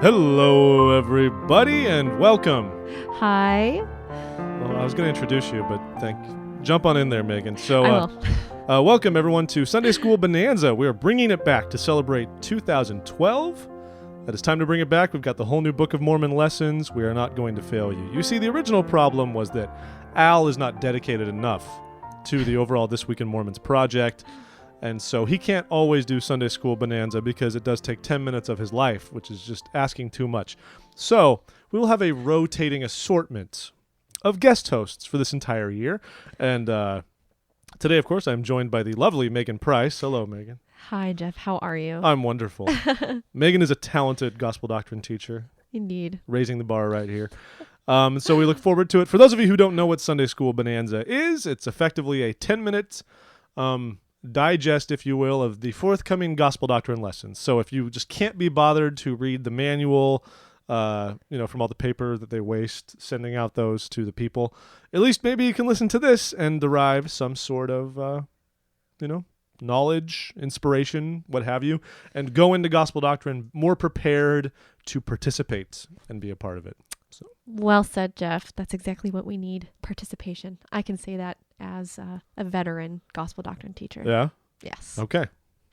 Hello, everybody, and welcome. Hi. Well, I was going to introduce you, but jump on in there, Megan. So, I will. welcome everyone to Sunday School Bonanza. We are bringing it back to celebrate 2012. That is time to bring it back. We've got the whole new Book of Mormon lessons. We are not going to fail you. You see, the original problem was that Al is not dedicated enough to the overall This Week in Mormons project. And so he can't always do Sunday School Bonanza because it does take 10 minutes of his life, which is just asking too much. So we will have a rotating assortment of guest hosts for this entire year. And today, of course, I'm joined by the lovely Meagan Price. Hello, Meagan. Hi, Jeff. How are you? I'm wonderful. Meagan is a talented Gospel Doctrine teacher. Indeed. Raising the bar right here. So we look forward to it. For those of you who don't know what Sunday School Bonanza is, it's effectively a 10-minute digest, if you will, of the forthcoming Gospel Doctrine lessons. So if you just can't be bothered to read the manual, from all the paper that they waste sending out those to the people, at least maybe you can listen to this and derive some sort of, knowledge, inspiration, what have you, and go into Gospel Doctrine more prepared to participate and be a part of it. So. Well said, Jeff. That's exactly what we need, participation. I can say that as a veteran Gospel Doctrine teacher. Yeah? Yes. Okay.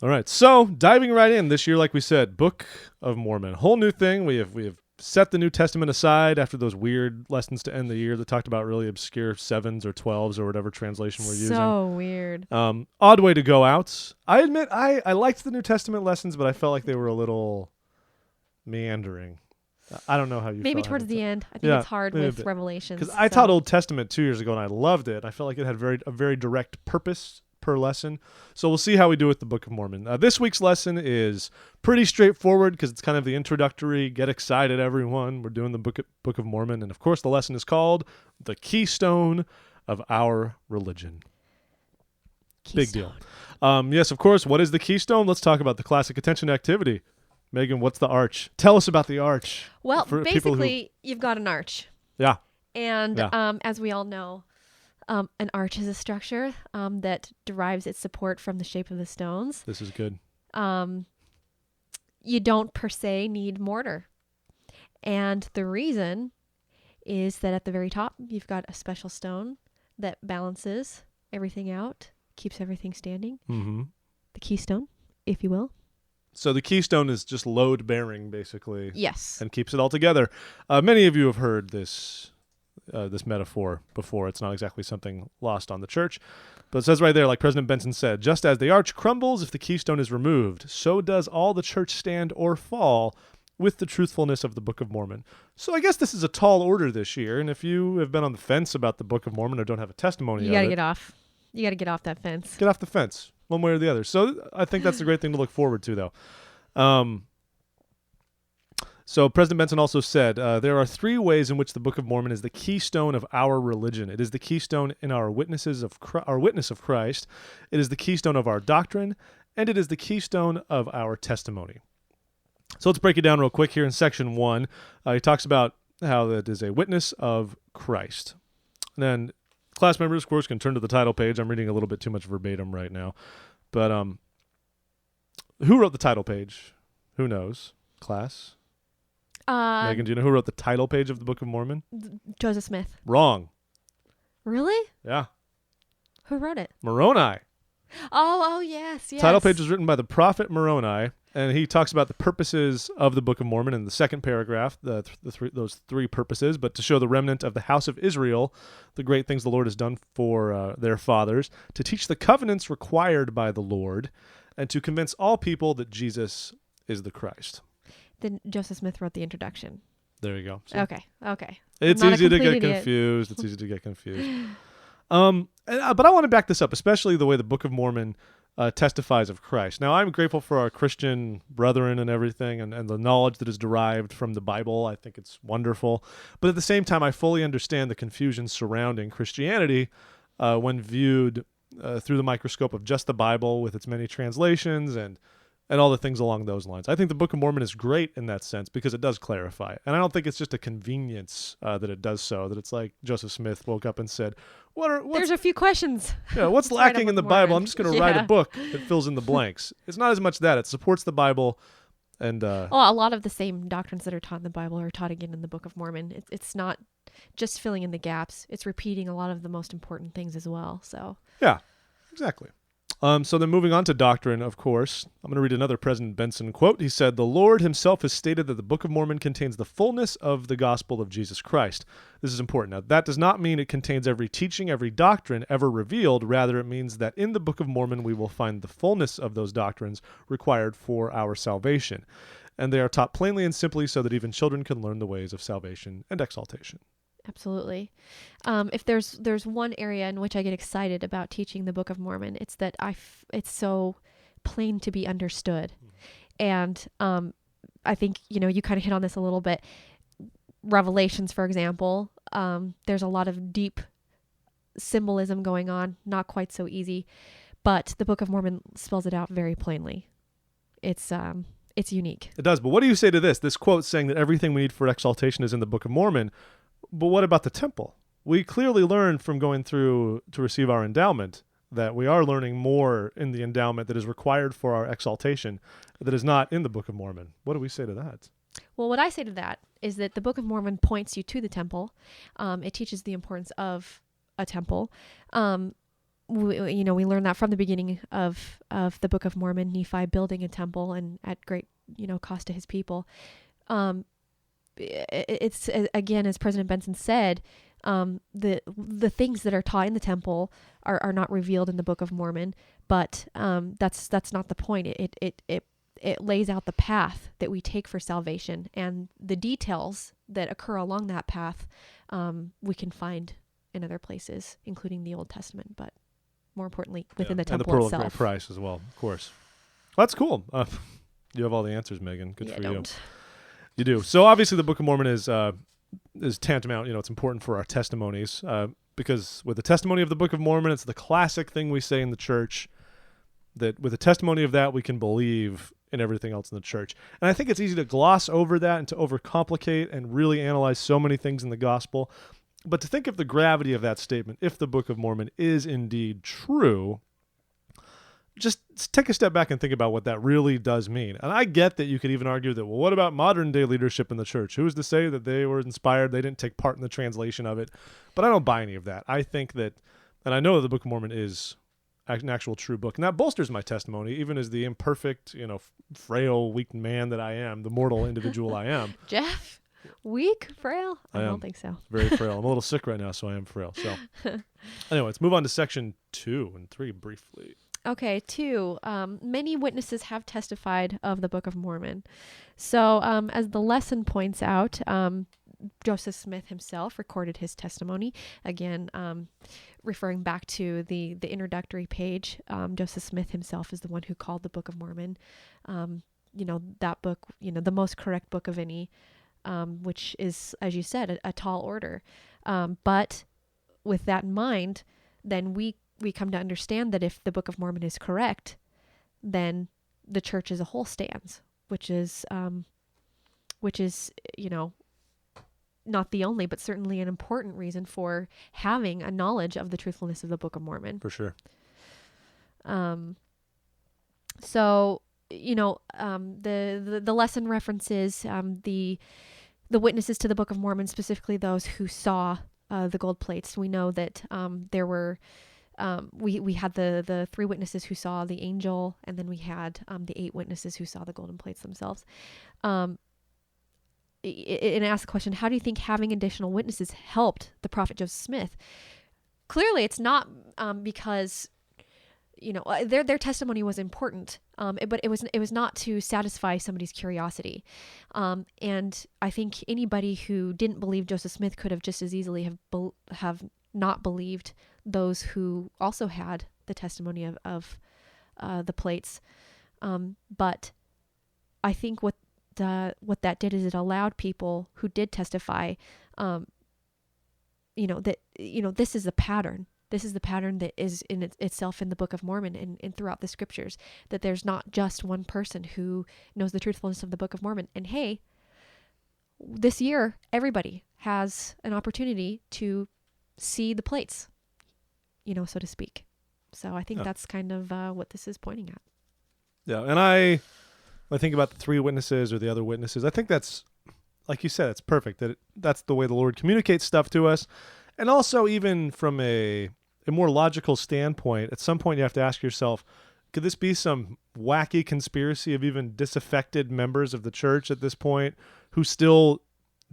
All right. So diving right in this year, like we said, Book of Mormon. Whole new thing. We have set the New Testament aside after those weird lessons to end the year that talked about really obscure 7s or 12s or whatever translation we're using. So weird. Odd way to go out. I admit I liked the New Testament lessons, but I felt like they were a little meandering. I don't know how you Maybe felt. Towards the end. I think it's hard with Revelations. Because I taught Old Testament 2 years ago, and I loved it. I felt like it had a very direct purpose per lesson. So we'll see how we do with the Book of Mormon. This week's lesson is pretty straightforward because it's kind of the introductory. Get excited, everyone. We're doing the Book of Mormon. And, of course, the lesson is called The Keystone of Our Religion. Keystone. Big deal. Yes, of course. What is the Keystone? Let's talk about the classic attention activity. Megan, what's the arch? Tell us about the arch. Well, basically, you've got an arch. Yeah. And as we all know, an arch is a structure that derives its support from the shape of the stones. This is good. You don't per se need mortar. And the reason is that at the very top, you've got a special stone that balances everything out, keeps everything standing. Mm-hmm. The keystone, if you will. So the keystone is just load-bearing, basically. Yes. And keeps it all together. Many of you have heard this metaphor before. It's not exactly something lost on the church. But it says right there, like President Benson said, just as the arch crumbles if the keystone is removed, so does all the church stand or fall with the truthfulness of the Book of Mormon. So I guess this is a tall order this year. And if you have been on the fence about the Book of Mormon or don't have a testimony You got to get off. You got to get off that fence. Get off the fence. One way or the other. So I think that's a great thing to look forward to, though. So President Benson also said, there are 3 ways in which the Book of Mormon is the keystone of our religion. It is the keystone in our witness of Christ. It is the keystone of our doctrine, and it is the keystone of our testimony. So let's break it down real quick here in section 1. He talks about how it is a witness of Christ. And then class members, of course, can turn to the title page. I'm reading a little bit too much verbatim right now. But who wrote the title page? Who knows? Class? Megan, do you know who wrote the title page of the Book of Mormon? Joseph Smith. Wrong. Really? Yeah. Who wrote it? Moroni. Oh, yes. Title page was written by the prophet Moroni, and he talks about the purposes of the Book of Mormon in the second paragraph, those 3 purposes, but to show the remnant of the house of Israel the great things the Lord has done for their fathers, to teach the covenants required by the Lord, and to convince all people that Jesus is the Christ. Then Joseph Smith wrote the introduction. There you go. So okay. It's easy to get confused. It's easy to get confused. But I want to back this up, especially the way the Book of Mormon testifies of Christ. Now, I'm grateful for our Christian brethren and everything and the knowledge that is derived from the Bible. I think it's wonderful. But at the same time, I fully understand the confusion surrounding Christianity when viewed through the microscope of just the Bible with its many translations and all the things along those lines. I think the Book of Mormon is great in that sense because it does clarify. And I don't think it's just a convenience that it does so, that it's like Joseph Smith woke up and said, there's a few questions. Yeah, what's lacking in the Bible? I'm just going to write a book that fills in the blanks. It's not as much that. It supports the Bible And well, a lot of the same doctrines that are taught in the Bible are taught again in the Book of Mormon. It's not just filling in the gaps. It's repeating a lot of the most important things as well. So yeah, exactly. So then moving on to doctrine, of course, I'm going to read another President Benson quote. He said, "The Lord himself has stated that the Book of Mormon contains the fullness of the gospel of Jesus Christ." This is important. Now, that does not mean it contains every teaching, every doctrine ever revealed. Rather, it means that in the Book of Mormon, we will find the fullness of those doctrines required for our salvation. And they are taught plainly and simply so that even children can learn the ways of salvation and exaltation. absolutely. If there's one area in which I get excited about teaching the Book of Mormon, it's that it's so plain to be understood. And I think, you kind of hit on this a little bit. Revelations, for example, there's a lot of deep symbolism going on, not quite so easy, but the Book of Mormon spells it out very plainly. It's unique. It does, but what do you say to this quote saying that everything we need for exaltation is in the Book of Mormon? But what about the temple? We clearly learned from going through to receive our endowment that we are learning more in the endowment that is required for our exaltation that is not in the Book of Mormon. What do we say to that? Well, what I say to that is that the Book of Mormon points you to the temple. It teaches the importance of a temple. We learn that from the beginning of the Book of Mormon, Nephi building a temple and at great, cost to his people. It's again, as President Benson said, the things that are taught in the temple are not revealed in the Book of Mormon, but that's not the point. It lays out the path that we take for salvation, and the details that occur along that path we can find in other places, including the Old Testament, but more importantly within the temple itself. And the itself. Pearl of Great Price as well, of course. Well, that's cool. You have all the answers, Meagan. Good for you. You do. So obviously the Book of Mormon is tantamount. It's important for our testimonies because with the testimony of the Book of Mormon, it's the classic thing we say in the church that with the testimony of that, we can believe in everything else in the church. And I think it's easy to gloss over that and to overcomplicate and really analyze so many things in the gospel. But to think of the gravity of that statement, if the Book of Mormon is indeed true, just take a step back and think about what that really does mean. And I get that you could even argue that, well, what about modern day leadership in the church? Who's to say that they were inspired? They didn't take part in the translation of it. But I don't buy any of that. I think that, and I know that the Book of Mormon is an actual true book. And that bolsters my testimony, even as the imperfect, frail, weak man that I am, the mortal individual I am. Jeff? Weak? Frail? I don't think so. Very frail. I'm a little sick right now, so I am frail. So anyway, let's move on to section 2 and 3 briefly. Okay, 2. Many witnesses have testified of the Book of Mormon. So as the lesson points out, Joseph Smith himself recorded his testimony. Again, referring back to the introductory page, Joseph Smith himself is the one who called the Book of Mormon, that book, the most correct book of any, which is, as you said, a tall order. But with that in mind, then we come to understand that if the Book of Mormon is correct, then the church as a whole stands, which is, not the only, but certainly an important reason for having a knowledge of the truthfulness of the Book of Mormon. For sure. So, the lesson references the witnesses to the Book of Mormon, specifically those who saw the gold plates. We know that there were we had the 3 witnesses who saw the angel, and then we had the 8 witnesses who saw the golden plates themselves. And ask the question, how do you think having additional witnesses helped the prophet Joseph Smith? Clearly, it's not because their testimony was important, but it was not to satisfy somebody's curiosity. And I think anybody who didn't believe Joseph Smith could have just as easily have not believed those who also had the testimony of the plates. But I think what that did is it allowed people who did testify, that this is a pattern. This is the pattern that is in itself in the Book of Mormon and throughout the scriptures, that there's not just one person who knows the truthfulness of the Book of Mormon. And hey, this year, everybody has an opportunity to see the plates, so to speak. So I think that's kind of what this is pointing at. Yeah, and I when I think about the three witnesses or the other witnesses, I think that's, like you said, it's perfect. That's the way the Lord communicates stuff to us. And also, even from a more logical standpoint, at some point you have to ask yourself, could this be some wacky conspiracy of even disaffected members of the church at this point who still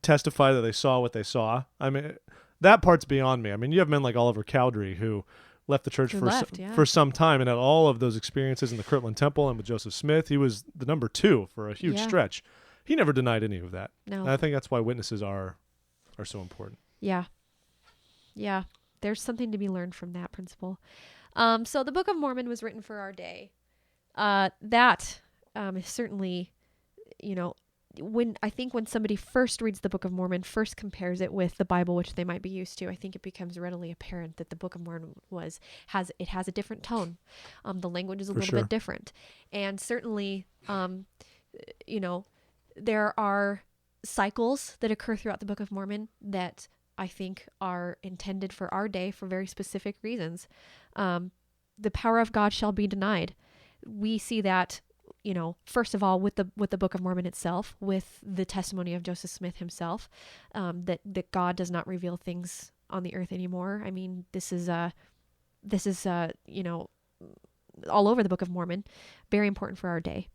testify that they saw what they saw? I mean, that part's beyond me. I mean, you have men like Oliver Cowdery who left the church for some time, and had all of those experiences in the Kirtland Temple and with Joseph Smith. He was the number 2 for a huge stretch. He never denied any of that. No. And I think that's why witnesses are so important. Yeah. Yeah. There's something to be learned from that principle. So the Book of Mormon was written for our day. That is certainly, when somebody first reads the Book of Mormon, first compares it with the Bible, which they might be used to, I think it becomes readily apparent that the Book of Mormon has a different tone. The language is a little bit different. And certainly, there are cycles that occur throughout the Book of Mormon that I think are intended for our day for very specific reasons. The power of God shall be denied. We see that, first of all, with the Book of Mormon itself, with the testimony of Joseph Smith himself, that God does not reveal things on the earth anymore. I mean, this is all over the Book of Mormon, very important for our day.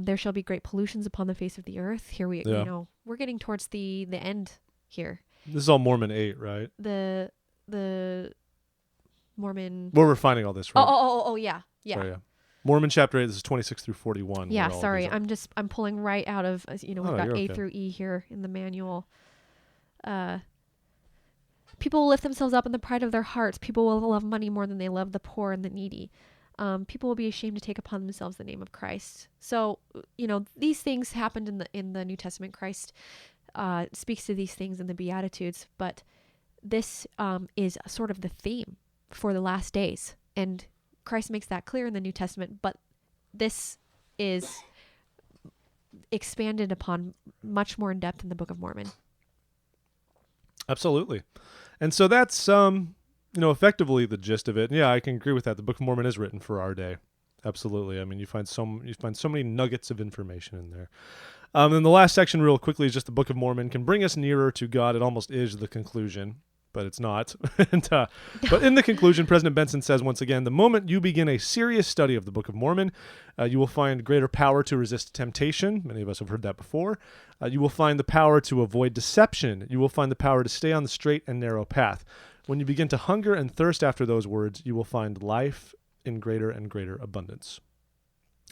There shall be great pollutions upon the face of the earth. Here we're getting towards the end here. This is all Mormon 8, right? The Mormon. Where we're finding all this, right? Oh, yeah. Sorry, yeah. Mormon chapter 8, this is 26 through 41. Yeah, sorry. I'm pulling right out of, we've got A through E here in the manual. People will lift themselves up in the pride of their hearts. People will love money more than they love the poor and the needy. People will be ashamed to take upon themselves the name of Christ. So, these things happened in the New Testament. Christ speaks to these things in the Beatitudes, but this is sort of the theme for the last days. And Christ makes that clear in the New Testament, but this is expanded upon much more in depth in the Book of Mormon. Absolutely. And so that's, effectively the gist of it. Yeah, I can agree with that. The Book of Mormon is written for our day. Absolutely. I mean, you find so many nuggets of information in there. And the last section real quickly is just the Book of Mormon can bring us nearer to God. It almost is the conclusion, but it's not. But in the conclusion, President Benson says, once again, the moment you begin a serious study of the Book of Mormon, you will find greater power to resist temptation. Many of us have heard that before. You will find the power to avoid deception. You will find the power to stay on the straight and narrow path. When you begin to hunger and thirst after those words, you will find life in greater and greater abundance.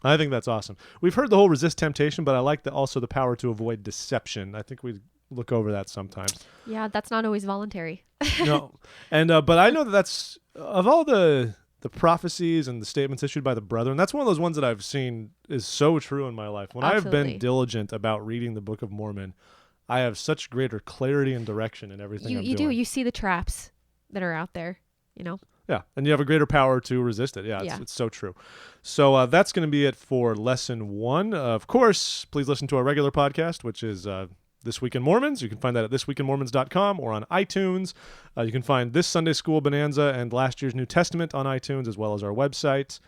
I think that's awesome. We've heard the whole resist temptation, but I like also the power to avoid deception. I think we look over that sometimes. Yeah, that's not always voluntary. No. And but I know that's of all the prophecies and the statements issued by the brethren, that's one of those ones that I've seen is so true in my life. When I've been diligent about reading the Book of Mormon, I have such greater clarity and direction in everything I'm doing. You do. You see the traps that are out there, Yeah, and you have a greater power to resist it. Yeah, it's so true. So that's going to be it for Lesson 1. Of course, please listen to our regular podcast, which is This Week in Mormons. You can find that at thisweekinmormons.com or on iTunes. You can find this Sunday School Bonanza and last year's New Testament on iTunes, as well as our website.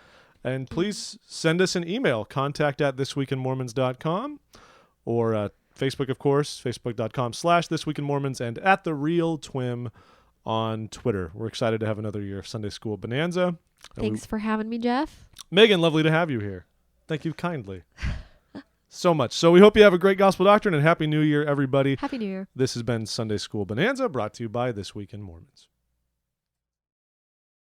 And please send us an email, contact@thisweekinmormons.com, or Facebook, of course, facebook.com/thisweekinmormons, and @TheRealTwim on Twitter. We're excited to have another year of Sunday School Bonanza. Thanks for having me, Jeff. Meagan, lovely to have you here. Thank you kindly. So much. So we hope you have a great Gospel Doctrine, and Happy New Year, everybody. Happy New Year. This has been Sunday School Bonanza, brought to you by This Week in Mormons.